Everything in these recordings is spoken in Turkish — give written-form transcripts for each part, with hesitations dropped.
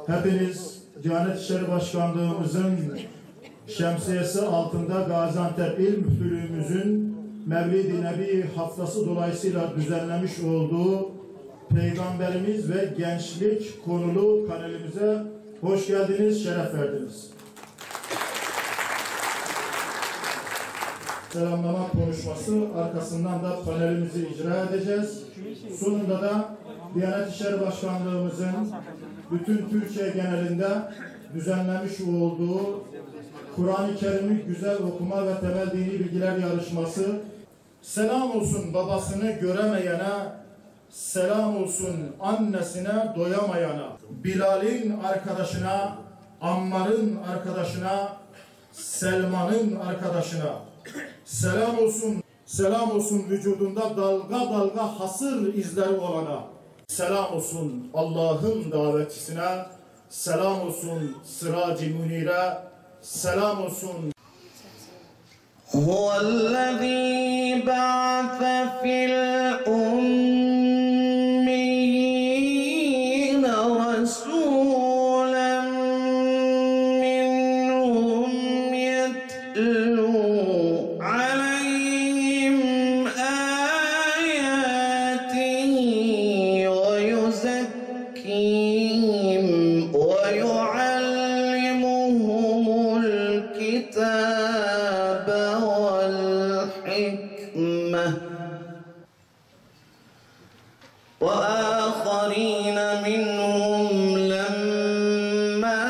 Hepiniz Diyanet İşleri Başkanlığımızın şemsiyesi altında Gaziantep İl Müftülüğümüzün Mevlid-i Nebi haftası dolayısıyla düzenlemiş olduğu Peygamberimiz ve Gençlik konulu panelimize hoş geldiniz, şeref verdiniz. Selamlama konuşması, arkasından da panelimizi icra edeceğiz. Sonunda da Diyanet İşleri Başkanlığımızın bütün Türkiye genelinde düzenlemiş olduğu Kur'an-ı Kerim'i güzel okuma ve temel dini bilgiler yarışması, selam olsun babasını göremeyene, selam olsun annesine doyamayana, Bilal'in arkadaşına, Ammar'ın arkadaşına, Selman'ın arkadaşına, selam olsun vücudunda dalga dalga hasır izleri olana, selam olsun Allah'ın davetçisine, selam olsun Sırac-ı Münir'e, selam olsun. Huvellezî ba'se fil ummiyîne rasûlen minhum yetlû aleyhim âyâtihi ve yuzekkîhim ve yuallimuhumul kitâbe vel hikmeh ve âkharîne minhum lemmâ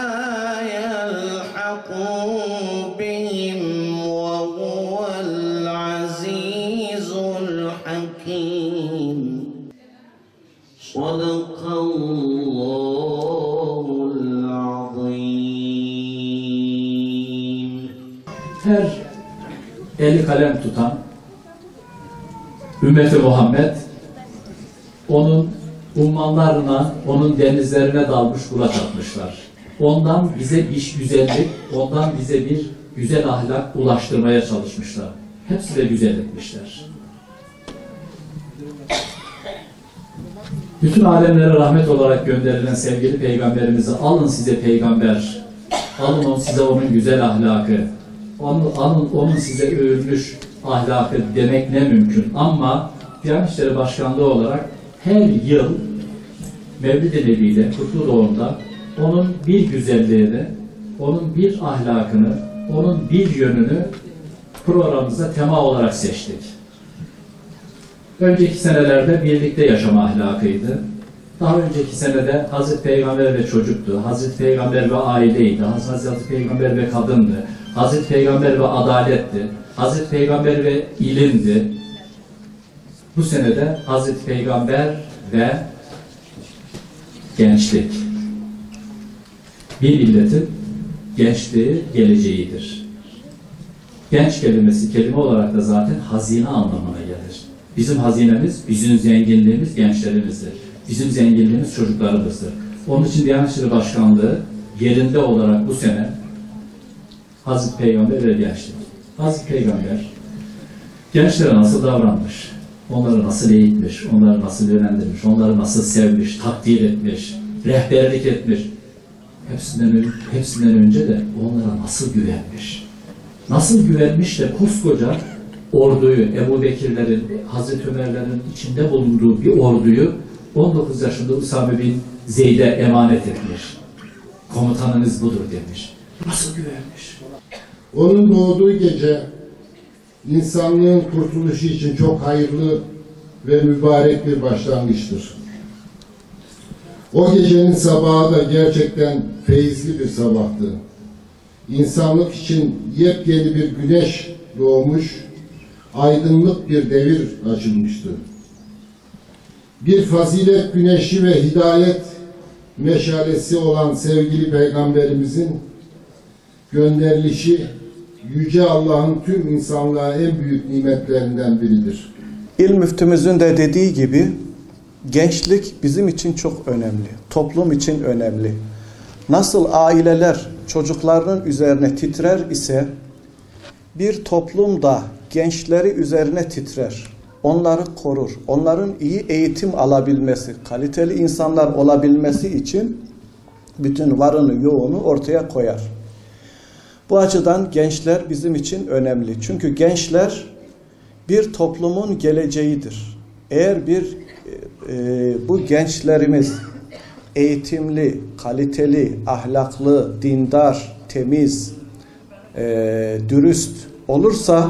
yelhaqû bihim ve huvel azîzul hakîm. Sadakallâhul azîm. Her eli kalem tutan ümmeti Muhammed onun ummanlarına, onun denizlerine dalmış, kulaç atmışlar. Ondan bize iş güzellik, ondan bize bir güzel ahlak ulaştırmaya çalışmışlar. Hepsi de güzel etmişler. Bütün alemlere rahmet olarak gönderilen sevgili peygamberimizi alın size peygamber, alın size onun güzel ahlakı, onun size övülmüş ahlakı demek ne mümkün. Ama Diyanet İşleri Başkanlığı olarak her yıl Mevlid-i Nebi'de, Kutlu Doğum'da onun bir güzelliğini, onun bir ahlakını, onun bir yönünü programımıza tema olarak seçtik. Önceki senelerde birlikte yaşama ahlakıydı. Daha önceki senede Hazreti Peygamber ve çocuktu, Hazreti Peygamber ve aileydi, Hazreti Peygamber ve kadındı, Hazreti Peygamber ve adaletti, Hazreti Peygamber ve ilimdi. Bu senede Hazreti Peygamber ve gençlik. Bir milletin gençliği geleceğidir. Genç kelimesi kelime olarak da zaten hazine anlamına gelir. Bizim hazinemiz, bizim zenginliğimiz gençlerimizdir. Bizim zenginliğimiz çocuklarımızdır. Onun için Diyanet İşleri Başkanlığı yerinde olarak bu sene Hazreti Peygamber ve gençlik. Hazreti Peygamber gençlere nasıl davranmış, onları nasıl eğitmiş, onları nasıl yönlendirmiş, onları nasıl sevmiş, takdir etmiş, rehberlik etmiş. Hepsinden önce de onlara nasıl güvenmiş. Nasıl güvenmiş de koskoca orduyu, Ebu Bekirlerin, Hazreti Ömerlerin içinde bulunduğu bir orduyu 19 yaşında Usame bin Zeyd'e emanet etmiş. Komutanınız budur demiş. Nasıl güvenmiş? Onun doğduğu gece insanlığın kurtuluşu için çok hayırlı ve mübarek bir başlangıçtır. O gecenin sabahı da gerçekten feyizli bir sabahtı. İnsanlık için yepyeni bir güneş doğmuş, aydınlık bir devir açılmıştı. Bir fazilet güneşi ve hidayet meşalesi olan sevgili Peygamberimizin gönderilişi Yüce Allah'ın tüm insanlığa en büyük nimetlerinden biridir. İl müftümüzün de dediği gibi gençlik bizim için çok önemli. Toplum için önemli. Nasıl aileler çocuklarının üzerine titrer ise bir toplum da gençleri üzerine titrer. Onları korur. Onların iyi eğitim alabilmesi, kaliteli insanlar olabilmesi için bütün varını yoğunu ortaya koyar. Bu açıdan gençler bizim için önemli. Çünkü gençler bir toplumun geleceğidir. Eğer bu gençlerimiz eğitimli, kaliteli, ahlaklı, dindar, temiz, dürüst olursa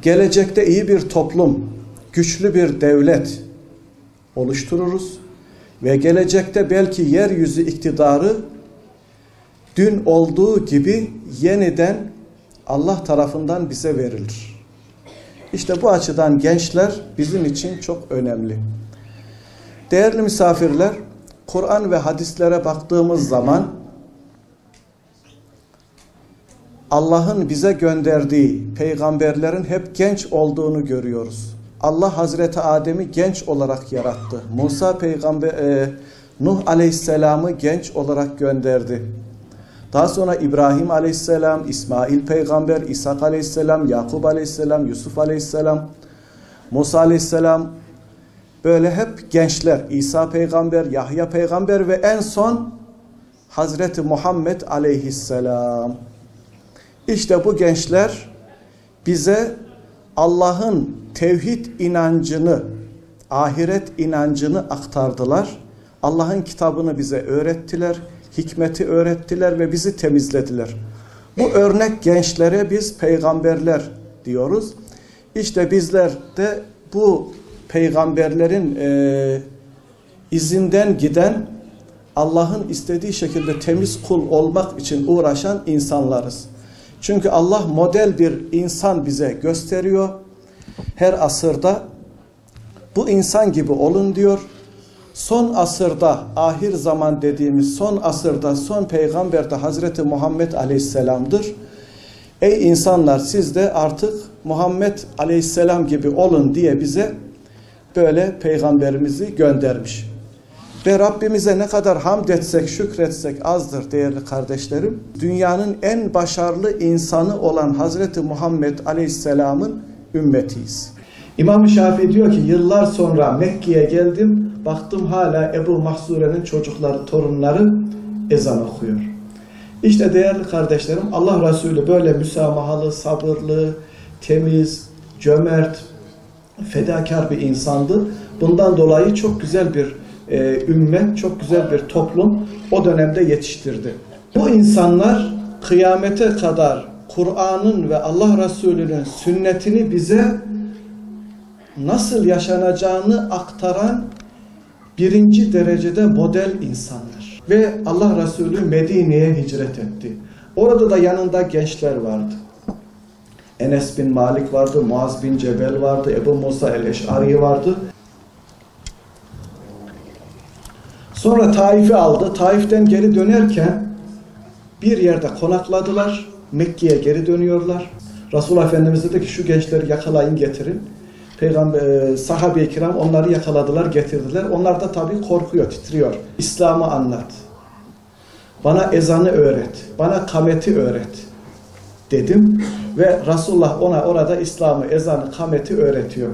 gelecekte iyi bir toplum, güçlü bir devlet oluştururuz ve gelecekte belki yeryüzü iktidarı dün olduğu gibi yeniden Allah tarafından bize verilir. İşte bu açıdan gençler bizim için çok önemli. Değerli misafirler, Kur'an ve hadislere baktığımız zaman Allah'ın bize gönderdiği peygamberlerin hep genç olduğunu görüyoruz. Allah Hazreti Adem'i genç olarak yarattı. Musa peygamber, Nuh Aleyhisselam'ı genç olarak gönderdi. Daha sonra İbrahim Aleyhisselam, İsmail peygamber, İshak Aleyhisselam, Yakup Aleyhisselam, Yusuf Aleyhisselam, Musa Aleyhisselam, böyle hep gençler. İsa peygamber, Yahya peygamber ve en son Hazreti Muhammed Aleyhisselam. İşte bu gençler bize Allah'ın tevhid inancını, ahiret inancını aktardılar. Allah'ın kitabını bize öğrettiler, hikmeti öğrettiler ve bizi temizlediler. Bu örnek gençlere biz peygamberler diyoruz. İşte bizler de bu peygamberlerin izinden giden, Allah'ın istediği şekilde temiz kul olmak için uğraşan insanlarız. Çünkü Allah model bir insan bize gösteriyor. Her asırda bu insan gibi olun diyor. Son asırda, ahir zaman dediğimiz son asırda son peygamber de Hazreti Muhammed Aleyhisselam'dır. Ey insanlar, siz de artık Muhammed Aleyhisselam gibi olun diye bize böyle peygamberimizi göndermiş. Ve Rabbimize ne kadar hamd etsek, şükretsek azdır değerli kardeşlerim. Dünyanın en başarılı insanı olan Hazreti Muhammed Aleyhisselam'ın ümmetiyiz. İmam-ı Şafii diyor ki, yıllar sonra Mekke'ye geldim, baktım hala Ebu Mahzure'nin çocukları, torunları ezan okuyor. İşte değerli kardeşlerim, Allah Resulü böyle müsamahalı, sabırlı, temiz, cömert, fedakar bir insandı. Bundan dolayı çok güzel bir ümmet, çok güzel bir toplum o dönemde yetiştirdi. Bu insanlar kıyamete kadar Kur'an'ın ve Allah Resulü'nün sünnetini bize nasıl yaşanacağını aktaran birinci derecede model insanlar. Ve Allah Resulü Medine'ye hicret etti. Orada da yanında gençler vardı. Enes bin Malik vardı, Muaz bin Cebel vardı, Ebu Musa el-Eş'ari vardı. Sonra Taif'i aldı. Taif'ten geri dönerken bir yerde konakladılar. Mekke'ye geri dönüyorlar. Resulullah Efendimiz dedi ki, şu gençleri yakalayın getirin. Sahabe-i kiram onları yakaladılar, getirdiler. Onlar da tabii korkuyor, titriyor. İslam'ı anlat. Bana ezanı öğret. Bana kameti öğret dedim. Ve Resulullah ona orada İslam'ı, ezanı, kameti öğretiyor.